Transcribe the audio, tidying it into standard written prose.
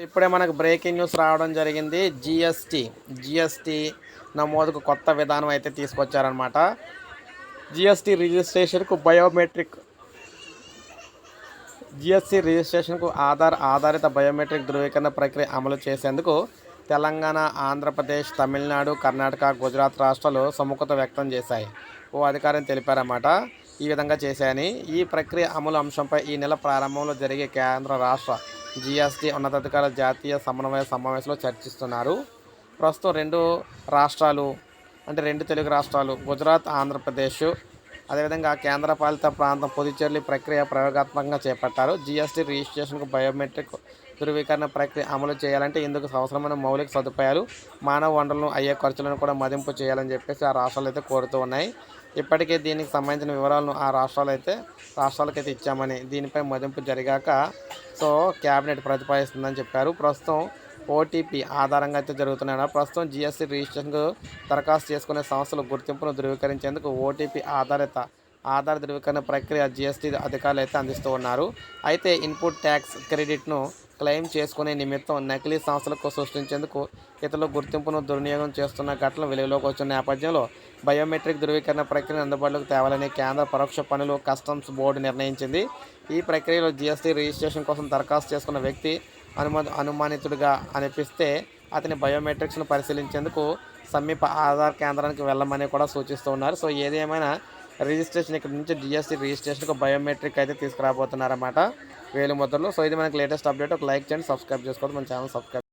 ఇప్పుడే మనకు breaking news రావడం జరిగింది. జిఎస్టీ నమోదుకు కొత్త విధానం అయితే తీసుకొచ్చారనమాట. జిఎస్టీ రిజిస్ట్రేషన్కు బయోమెట్రిక్ జిఎస్టీ రిజిస్ట్రేషన్కు ఆధారిత బయోమెట్రిక్ ధృవీకరణ ప్రక్రియ అమలు చేసేందుకు తెలంగాణ, ఆంధ్రప్రదేశ్, తమిళనాడు, కర్ణాటక, గుజరాత్ రాష్ట్రాలు సుముఖత వ్యక్తం చేశాయి. ఓ అధికారిని తెలిపారన్నమాట. ఈ విధంగా చేశాయని. ఈ ప్రక్రియ అమలు అంశంపై ఈ నెల ప్రారంభంలో జరిగే కేంద్ర, రాష్ట్ర జిఎస్టీ ఉన్నతాధికారుల జాతీయ సమన్వయ సమావేశంలో చర్చిస్తున్నారు. ప్రస్తుతం రెండు తెలుగు రాష్ట్రాలు గుజరాత్, ఆంధ్రప్రదేశ్, అదేవిధంగా కేంద్రపాలిత ప్రాంతం పుదుచ్చేరి ప్రక్రియ ప్రయోగాత్మకంగా చేపట్టారు. జిఎస్టీ రిజిస్ట్రేషన్కు బయోమెట్రిక్ ధృవీకరణ ప్రక్రియ అమలు చేయాలంటే ఇందుకు అవసరమైన మౌలిక సదుపాయాలు, మానవ వనరులను అయ్యే ఖర్చులను కూడా మదింపు చేయాలని చెప్పేసి ఆ రాష్ట్రాలు అయితే కోరుతూ ఉన్నాయి. ఇప్పటికే దీనికి సంబంధించిన వివరాలను ఆ రాష్ట్రాలకైతే ఇచ్చామని, దీనిపై మదింపు జరిగాక క్యాబినెట్ ప్రతిపాదిస్తుందని చెప్పారు. ప్రస్తుతం ఓటీపీ ఆధారంగా అయితే జరుగుతున్నాయి. ప్రస్తుతం జిఎస్టీ రిజిస్ట్రేషన్కు దరఖాస్తు చేసుకునే సంస్థల గుర్తింపును ధృవీకరించేందుకు ఓటీపీ ఆధార ధృవీకరణ ప్రక్రియ జిఎస్టీ అధికారులు అయితే అందిస్తూ ఉన్నారు. అయితే ఇన్పుట్ ట్యాక్స్ క్రెడిట్ను క్లెయిమ్ చేసుకునే నిమిత్తం నకిలీ సంస్థలకు సృష్టించేందుకు ఇతరుల గుర్తింపును దుర్వినియోగం చేస్తున్న ఘటనలు వెలుగులోకి వచ్చిన నేపథ్యంలో బయోమెట్రిక్ ధృవీకరణ ప్రక్రియను అందుబాటులోకి తేవాలని కేంద్ర పరోక్ష పన్నులు కస్టమ్స్ బోర్డు నిర్ణయించింది. ఈ ప్రక్రియలో జిఎస్టీ రిజిస్ట్రేషన్ కోసం దరఖాస్తు చేసుకున్న వ్యక్తి అనుమానితుడిగా అనిపిస్తే అతని బయోమెట్రిక్స్ను పరిశీలించేందుకు సమీప ఆధార్ కేంద్రానికి వెళ్ళమని కూడా సూచిస్తూ ఉన్నారు. ఏది ఏమైనా రిజిస్ట్రేషన్ ఇక్కడ నుంచి జిఎస్టీ రిజిస్ట్రేషన్కు బయోమెట్రిక్ అయితే తీసుకురాబోతున్నారన్నమాట, వేలిముద్రలు. ఇది మనకి లేటెస్ట్ అప్డేట్. ఒక లైక్ చేయండి, సబ్స్క్రైబ్ చేసుకోవద్దు, మన ఛానల్ సబ్స్క్రైబ్